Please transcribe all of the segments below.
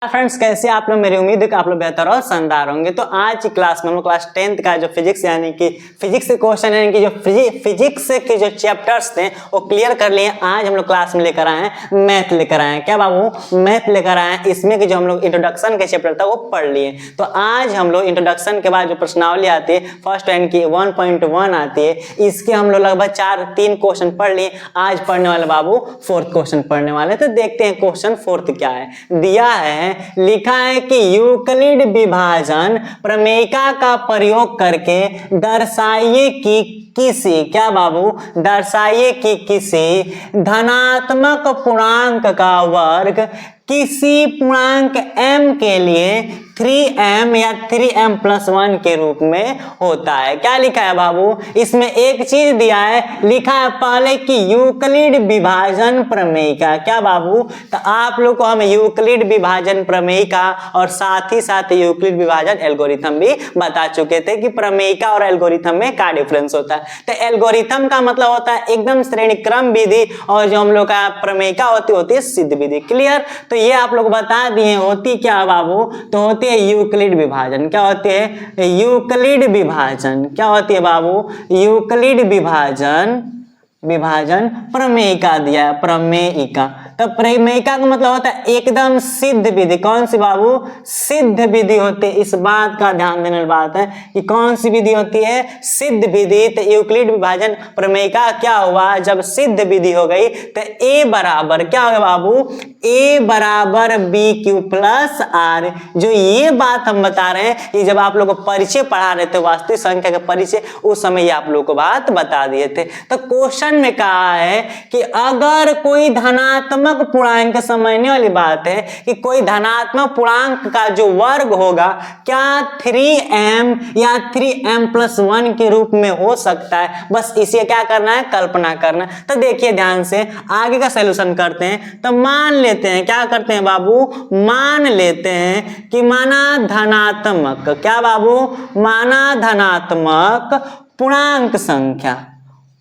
Friends, कैसे आप लोग? मेरी उम्मीद है कि आप लोग बेहतर और शानदार होंगे। तो आज की क्लास में हम लोग क्लास 10th का जो फिजिक्स यानी कि फिजिक्स के क्वेश्चन यानी कि जो फिजिक्स के जो चैप्टर्स थे वो क्लियर कर लिए। आज हम लोग क्लास में लेकर आए हैं मैथ लेकर आए हैं। क्या बाबू? मैथ लेकर आए हैं। इसमें कि जो हम लोग इंट्रोडक्शन के चैप्टर था वो पढ़ लिए। तो आज हम लोग इंट्रोडक्शन के बाद जो प्रश्नावली आती है फर्स्ट यानी कि 1.1 आती है, इसके हम लोग लगभग 3 क्वेश्चन पढ़ लिए। आज पढ़ने वाले बाबू 4th क्वेश्चन पढ़ने वाले। तो देखते हैं क्वेश्चन 4th क्या है। दिया है, लिखा है कि यूक्लिड विभाजन प्रमेयिका का प्रयोग करके दर्शाइए कि किसी, क्या बाबू? दर्शाइए कि किसी धनात्मक पूर्णांक का वर्ग किसी पूर्णांक m के लिए 3m या 3m+1 के रूप में होता है। क्या लिखा है बाबू? इसमें एक चीज दिया है, लिखा है पहले कि यूक्लिड विभाजन प्रमेयिका। क्या बाबू? तो आप लोग को हम यूक्लिड विभाजन प्रमेयिका और साथ ही साथ यूक्लिड विभाजन एल्गोरिथम भी बता चुके थे कि प्रमेयिका और एल्गोरिथम में क्या डिफरेंस होता है। तो एल्गोरिथम का मतलब होता है एकदम श्रेणी क्रम विधि, और जो हम लोग का प्रमेयिका होती है सिद्ध विधि। क्लियर? तो ये आप लोग बता दिए। होती क्या बाबू? तो होती है यूक्लिड विभाजन। क्या होती है? यूक्लिड विभाजन। क्या होती है बाबू? यूक्लिड विभाजन प्रमेयिका दिया है, प्रमेयिका। तो प्रमेयिका का मतलब होता है एकदम सिद्ध विधि। कौन सी बाबू? सिद्ध विधि होती है। इस बात का ध्यान देने वाली बात है कि कौन सी विधि होती है? सिद्ध विधि। तो यूक्लिड विभाजन प्रमेयिका क्या हुआ? जब सिद्ध विधि हो गई तो a बराबर क्या हो गया बाबू? a बराबर BQ+R। जो ये बात हम बता रहे हैं, ये जब आप लोग को परिचय पढ़ा रहे थे, वास्तविक संख्या का परिचय, उस समय ये आप लोग को बात बता दिए थे। तो क्वेश्चन में कहा है कि अगर कोई धनात्मक पूर्णांक, समझने वाली बात है कि कोई धनात्मक पूर्णांक का जो वर्ग होगा क्या 3m या 3m+1 के रूप में हो सकता है। बस इसे क्या करना है? कल्पना करना। तो देखिए ध्यान से, आगे का सॉल्यूशन करते हैं। तो मान लेते हैं, क्या करते हैं बाबू? मान लेते हैं कि माना धनात्मक, क्या बाबू? माना धनात्मक पूर्णांक संख्या,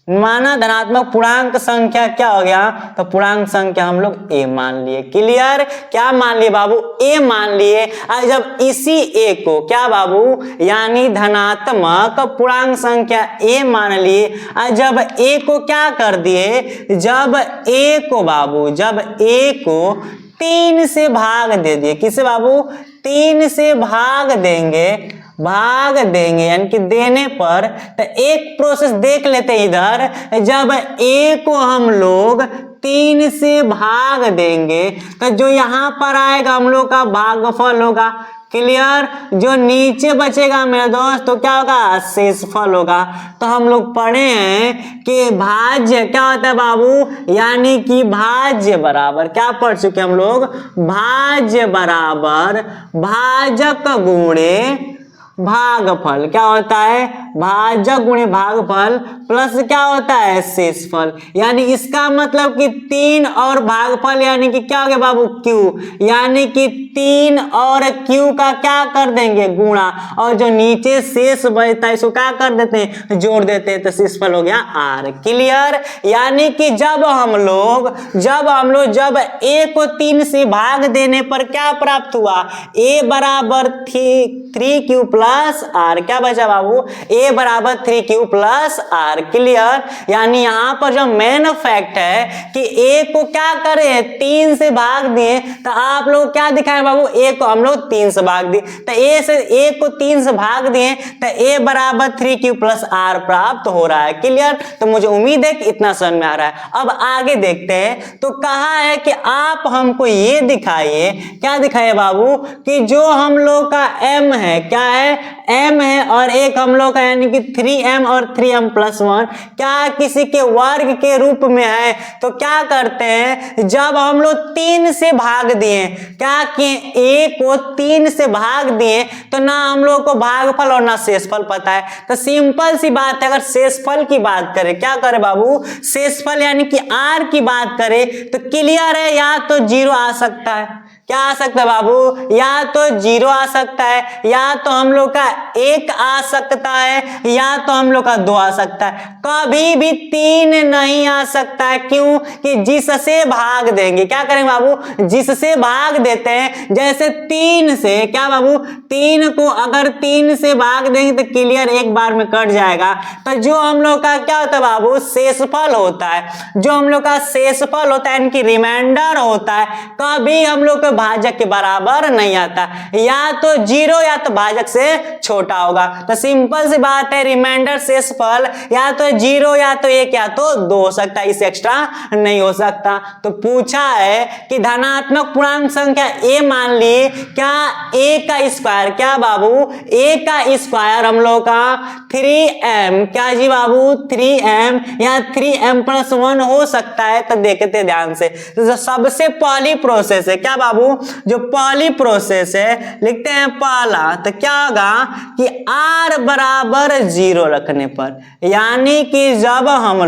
माना धनात्मक पूर्णांक संख्या क्या हो गया? तो पूर्णांक संख्या हम लोग a मान लिए। क्लियर? क्या मान लिए बाबू? a मान लिए। और जब इसी a को, क्या बाबू? यानी धनात्मक पूर्णांक संख्या a मान लिए, और जब a को क्या कर दिए? जब a को बाबू, जब a को 3 से भाग दे दिए। किसे बाबू? 3 से भाग देंगे यानी कि देने पर। तो एक प्रोसेस देख लेते हैं इधर। जब a को हम लोग 3 से भाग देंगे तो जो यहाँ पर आएगा हम लोग का भागफल होगा। क्लियर? जो नीचे बचेगा मेरे दोस्त तो क्या होगा? शेषफल होगा। तो हम लोग पढ़े हैं कि भाज्य क्या होता है बाबू? यानी कि भाज्य बराबर, क्या पढ़ चुके हम लोग? भाज्य बराबर भाजक गुणे भागफल। क्या होता है? भाजक गुणे भागफल प्लस क्या होता है? शेषफल। यानी इसका मतलब कि 3 और भागफल यानी कि क्या हो गया बाबू? Q। यानी कि 3 और Q का क्या कर देंगे? गुणा, और जो नीचे शेष बचता है इसको क्या कर देते हैं? जोड़ देते हैं। तो शेषफल हो गया R। क्लियर? यानी कि जब हम लोग जब a को 3 से भाग देने पर क्या प्राप्त हुआ? a बराबर 3Q+R। क्या बचा बाबू? a बराबर 3Q+R। क्लियर? यानी यहाँ पर जो मेन फैक्ट है कि a को क्या करे? 3 से भाग दिए। तो आप लोग क्या दिखाए बाबू? a को हम लोग 3 से भाग दिए, तो a को 3 से भाग दिए तो a बराबर 3Q+R प्राप्त हो रहा है। क्लियर? तो मुझे उम्मीद है कि इतना समझ में आ रहा है। अब आगे देखते हैं। तो कहा है कि आप हमको ये दिखाइए, क्या दिखाइए बाबू? कि जो हम लोग का m है, क्या है? m है, और एक हम लोग का यानी कि 3m और 3m+1 क्या किसी के वर्ग के रूप में है। तो क्या करते हैं? जब हम लोग 3 से भाग दिए, क्या किए? a को 3 से भाग दिए तो ना हम लोग को भागफल और ना शेषफल पता है। तो सिंपल सी बात है, अगर शेषफल की बात करें, क्या करें बाबू? शेषफल यानी कि r की बात करें तो क्लियर है, या तो 0 आ सकता है। क्या आ सकता है बाबू, या तो 0 आ सकता है, या तो हम लोग का 1 आ सकता है, या तो हम लोग का 2 आ सकता है। कभी भी 3 नहीं आ सकता है। क्यों? कि जिससे भाग देंगे, क्या करेंगे बाबू, जिससे भाग देते हैं। जैसे 3 से, क्या बाबू, 3 को अगर 3 से भाग देंगे तो क्लियर एक बार में कट जाएगा। तो जो हम लोग का क्या होता है बाबू, शेषफल होता है। जो हम लोग का शेषफल होता है इनकी रिमाइंडर होता है, कभी हम लोग के भाजक के बराबर नहीं आता, या तो 0 या तो भाजक से छोटा होगा। तो सिंपल सी बात है, रिमाइंडर शेषफल या तो 0 या तो 1 या तो 2 हो सकता है, इससे एक्स्ट्रा नहीं हो सकता। तो पूछा है कि धनात्मक पूर्णांक संख्या a मान ली, क्या a का स्क्वायर, क्या बाबू, a का स्क्वायर हम लोग का 3m, क्या जी बाबू, 3m या 3m+1 हो सकता है। तो देखते ध्यान से, तो सबसे पहली प्रोसेस है, क्या बाबू, जो पहली प्रोसेस है लिखते हैं पहला, तो क्या होगा कि r बराबर 0 रखने पर, यानी कि जब हम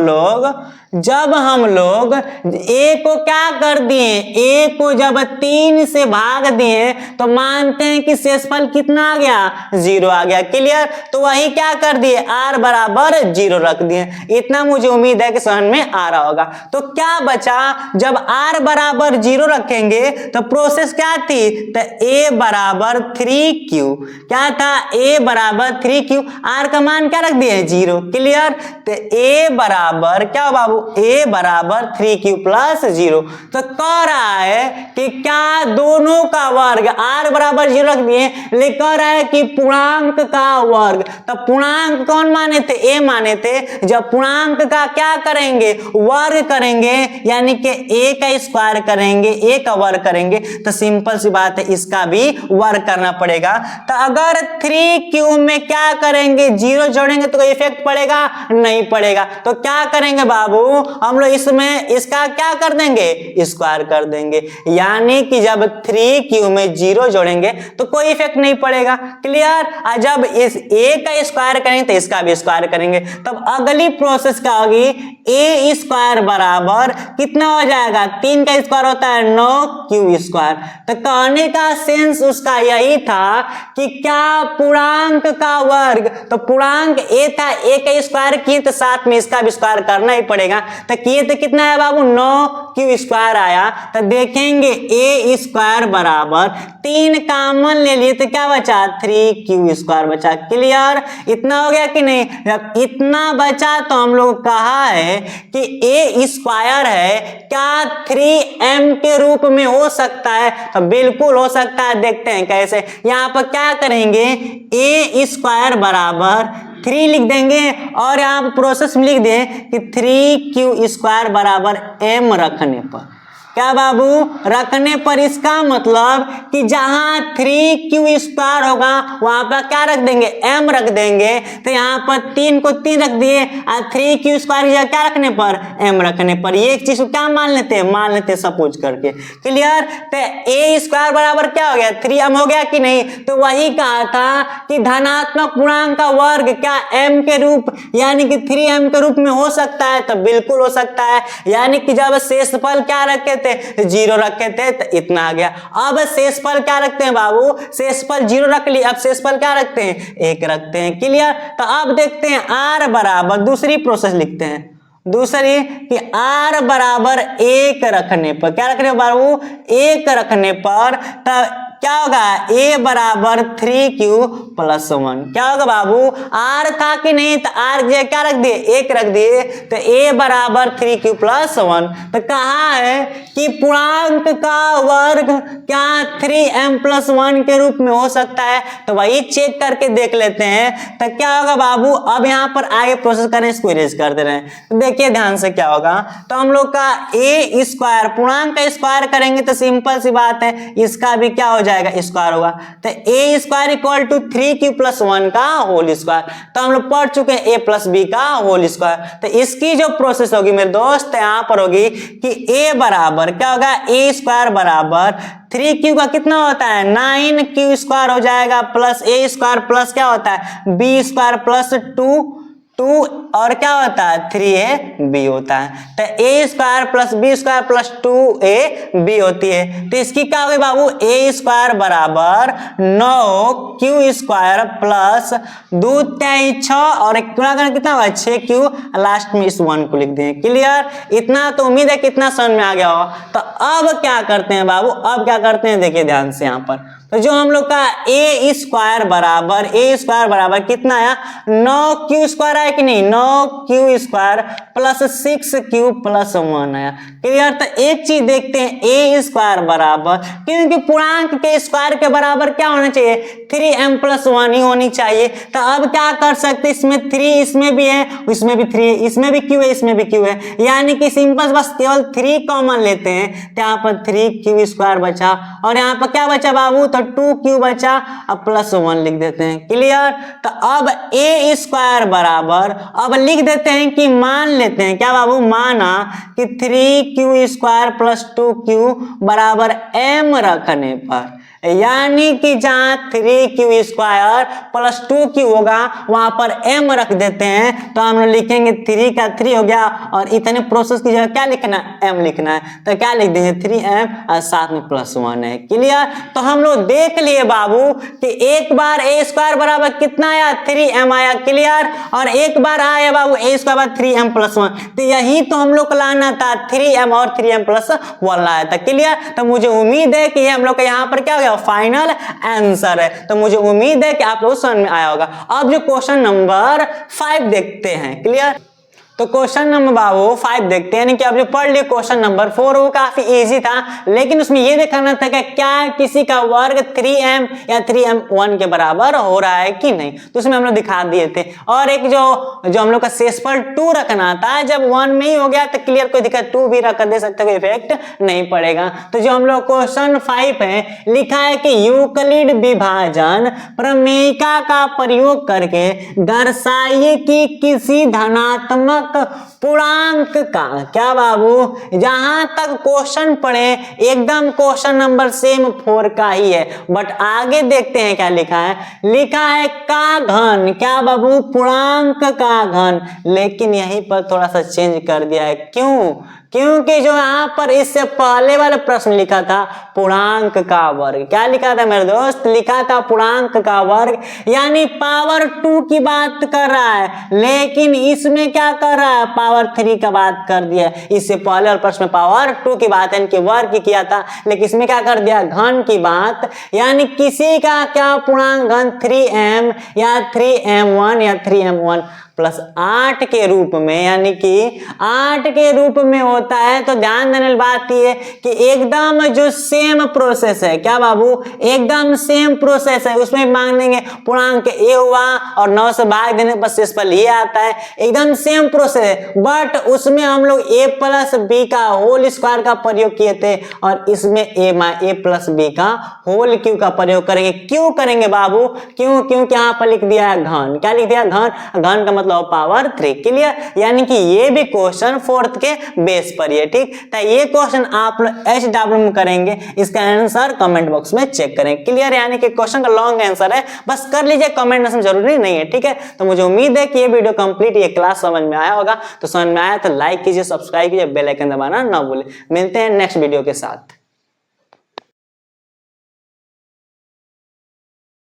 लोग a को क्या कर दिए, a को जब 3 से भाग दिए तो मानते हैं कि शेषफल कितना आ गया, 0 आ गया। क्लियर? तो वही क्या कर दिए, r बराबर 0 रख दिए। इतना मुझे उम्मीद है कि समझ में आ रहा होगा। तो क्या बचा, जब r बराबर 0 रखेंगे तो प्रोसेस क्या थी, तो a बराबर 3q, क्या था, a बराबर 3q, r का मान क्या रख दिए, 0। क्लियर? तो a बराबर क्या हो बाबू, a बराबर 3q प्लस 0। तो कह रहा है कि क्या दोनों का वर्ग, r बराबर 0 रख दिए, लेकिन कह रहा है कि पूर्णांक का वर्ग। तो पूर्णांक कौन माने थे, a माने थे। जब पूर्णांक का क्या करेंगे, वर्ग करेंगे, यानी कि a का स्क्वायर करेंगे, a का वर्ग करेंगे, तो सिंपल सी बात है इसका भी वर्ग करना पड़ेगा। तो अगर 3q में क्या करेंगे, 0 जोड़ेंगे तो कोई इफेक्ट पड़ेगा, नहीं पड़ेगा। तो क्या करेंगे बाबू, हम लोग इसमें इसका क्या कर देंगे, स्क्वायर कर देंगे, यानी कि जब 3q में 0 जोड़ेंगे तो कोई इफेक्ट नहीं पड़ेगा। क्लियर? और जब इस a का स्क्वायर करेंगे तो इसका भी स्क्वायर करेंगे। तब अगली प्रोसेस क्या होगी, a स्क्वायर बराबर कितना हो जाएगा, 3 का स्क्वायर होता है 9q स्क्वायर। तो कहने का सेंस उसका यही था कि क्या पूर्णांक का वर्ग, तो पूर्णांक a था, a का स्क्वायर किए तो साथ में इसका भी स्क्वायर करना ही पड़ेगा। तो किए तो कितना है बाबू, 9q स्क्वायर आया। तो देखेंगे a स्क्वायर बराबर 3 कॉमन ले लिए तो क्या बचा, 3q स्क्वायर बचा। क्लियर? इतना हो गया कि नहीं? जब इतना बचा तो हम लोग कहा है कि a स्क्वायर है, क्या 3m के रूप में हो सकता है, तो बिल्कुल हो सकता है। देखते हैं कैसे। यहाँ पर क्या करेंगे, a स्क्वायर बराबर 3 लिख देंगे और यहाँ पर प्रोसेस में लिख दें कि 3q स्क्वायर बराबर m रखने पर, क्या बाबू, रखने पर इसका मतलब कि जहां 3q स्क्वायर होगा वहां पर क्या रख देंगे, m रख देंगे। तो यहाँ पर 3 को 3 रख दिए और 3q स्क्वायर की जगह क्या रखने पर, m रखने पर। ये एक चीज को क्या मान लेते हैं, सपोज करके। क्लियर? तो a स्क्वायर बराबर क्या हो गया, 3m हो गया कि नहीं। तो वही कहा था कि धनात्मक पूर्णांक का वर्ग क्या m के रूप, यानी कि 3m के रूप में हो सकता है, तो बिल्कुल हो सकता है। यानी कि जब शेषफल क्या रखे थे, 0 रखे थे, तो इतना आ गया। अब शेषफल क्या रखते हैं बाबू, शेषफल 0 रख ली, अब शेषफल क्या रखते हैं, 1 रखते हैं। क्लियर? तो अब देखते हैं r बराबर, दूसरी प्रोसेस लिखते हैं, दूसरी कि r बराबर 1 रखने पर, क्या रखने पर बाबू, 1 रखने पर तब क्या होगा, a बराबर 3q प्लस 1। क्या होगा बाबू, r था कि नहीं, तो r की जगह क्या रख दिए, 1 रख दिए, तो a बराबर 3q प्लस 1। तो कहा है कि पूर्णांक का वर्ग क्या 3m+1 के रूप में हो सकता है। तो वही चेक करके देख लेते हैं। तो क्या होगा बाबू, अब यहाँ पर आगे प्रोसेस करें, इसको इरेज कर दे रहे हैं। तो देखिए ध्यान से क्या होगा, तो हम लोग का a स्क्वायर, पूर्णांक का स्क्वायर करेंगे तो सिंपल सी बात है, इसका भी क्या हो जाएगा, स्क्वायर होगा। तो a square equal to 3q plus 1 का होल स्क्वायर। तो हम लोग पढ़ चुके हैं a प्लस b का होल स्क्वायर। तो इसकी जो प्रोसेस होगी मेरे दोस्त, यहाँ पर होगी कि a बराबर क्या होगा, a स्क्वायर बराबर 3q का कितना होता है, 9q स्क्वायर हो जाएगा, प्लस a स्क्वायर प्लस क्या होता है, b स्क्वायर प्लस 2 2 और क्या होता है 3ab होता है। तो a square plus b square plus 2ab होती है। तो इसकी क्या होगी बाबू, a स्क्वायर बराबर 9q स्क्वायर प्लस 2 3 6 और कितना होगा 6q, लास्ट में इस 1 को लिख दें। क्लियर, इतना तो उम्मीद है कितना समझ में आ गया होगा। तो अब क्या करते हैं बाबू, अब क्या करते हैं देखिए ध्यान से यहाँ पर। तो जो हम लोग का a स्क्वायर बराबर कितना आया 9q स्क्वायर आया कि नहीं, 9q square plus 6q plus 1 आया। क्लियर, तो एक चीज देखते हैं a स्क्वायर बराबर, क्योंकि पूर्णांक के स्क्वायर के बराबर क्या होना चाहिए 3m प्लस 1 ही होनी चाहिए। तो अब क्या कर सकते हैं, इसमें 3 इसमें भी है, इसमें भी 3 है, इसमें भी q है, इसमें भी q है, यानी कि सिंपल बस केवल 3 कॉमन लेते हैं। तो यहाँ पर 3q स्क्वायर बचा और यहाँ पर क्या बचा बाबू, तो 2q बचा, अब प्लस 1 लिख देते हैं। क्लियर, तो अब a स्क्वायर बराबर, अब लिख देते हैं कि मान लेते हैं क्या बाबू, माना कि 3q स्क्वायर प्लस 2q बराबर m रखने पर, यानी कि जहां 3q स्क्वायर प्लस 2q होगा वहां पर m रख देते हैं। तो हम लोग लिखेंगे 3 का 3 हो गया और इतने प्रोसेस की जगह क्या लिखना है m लिखना है। तो क्या लिख देंगे 3m और साथ में प्लस 1 है। क्लियर, तो हम लोग देख लिए बाबू कि एक बार a स्क्वायर बराबर कितना आया 3m आया। क्लियर, और एक बार आया बाबू a स्क्वायर बराबर 3m प्लस 1। तो यही तो हम लोग को लाना था 3m और 3m प्लस 1 लाया था। क्लियर, तो मुझे उम्मीद है कि हम लोग का यहाँ पर क्या हो गया फाइनल आंसर है। तो मुझे उम्मीद है कि आप लोग समझ में आया होगा। अब जो क्वेश्चन नंबर 5 देखते हैं। क्लियर, तो क्वेश्चन नंबर बाबू 5 देखते हैं, यानी कि अब जो पढ़ लिए क्वेश्चन नंबर 4 वो काफी इजी था, लेकिन उसमें ये देखना था कि क्या किसी का वर्ग 3m या 3m1 के बराबर हो रहा है कि नहीं। तो उसमें हम लोग दिखा दिए थे। और एक जो हम लोग का शेषफल 2 रखना था, जब 1 में ही हो गया तो क्लियर कोई दिक्कत 2 भी रख दे सकते, कोई इफेक्ट नहीं पड़ेगा। तो जो हम लोग क्वेश्चन 5 है लिखा है कि यूक्लिड विभाजन प्रमेयिका का प्रयोग करके दर्शाइए कि किसी धनात्मक पूर्णांक का, क्या बाबू जहां तक क्वेश्चन पढ़े एकदम क्वेश्चन नंबर सेम 4 का ही है, बट आगे देखते हैं क्या लिखा है। लिखा है का घन, क्या बाबू पूर्णांक का घन, लेकिन यहीं पर थोड़ा सा चेंज कर दिया है। क्यों, क्योंकि जो यहाँ पर इससे पहले वाला प्रश्न लिखा था पूर्णांक का वर्ग, क्या लिखा था मेरे दोस्त, लिखा था पूर्णांक का वर्ग, यानी पावर 2 की बात कर रहा है, लेकिन इसमें क्या कर रहा है पावर 3 का बात कर दिया। इससे पहले वाले प्रश्न में पावर 2 की बात यानी कि वर्ग की किया था, लेकिन इसमें क्या कर दिया घन की बात, यानी किसी का क्या पूर्णांक घन 3m या 3m1 या 3m1 प्लस 8 के रूप में, यानी कि 8 के रूप में होता है। तो ध्यान देने वाली बात ये कि एकदम जो सेम प्रोसेस है, क्या बाबू एकदम सेम प्रोसेस है, उसमें मांग लेंगे पूर्णांक a हुआ और 9 से भाग देने पर शेषफल ये आता है, एकदम सेम प्रोसेस है। बट उसमें हम लोग a प्लस b का होल स्क्वायर का प्रयोग किए थे और इसमें a प्लस b का होल क्यू का प्रयोग करेंगे। क्यों करेंगे बाबू, क्यों, क्योंकि यहाँ पर लिख दिया है घन, क्या लिख दिया घन, घन का मतलब पावर 3। क्लियर, यानी कि ये भी क्वेश्चन 4th के बेस पर है। ठीक, तो ये क्वेश्चन आप लोग HW में करेंगे, इसका आंसर कमेंट बॉक्स में चेक करें। क्लियर, यानी कि क्वेश्चन का लॉन्ग आंसर है, बस कर लीजिए, कमेंट में जरूरी नहीं है। ठीक है, तो मुझे उम्मीद है कि ये वीडियो कंप्लीट, ये क्लास समझ में आया होगा। तो समझ में आया तो लाइक कीजिए, सब्सक्राइब कीजिए, बेल आइकन दबाना ना भूलें। मिलते हैं नेक्स्ट वीडियो के साथ।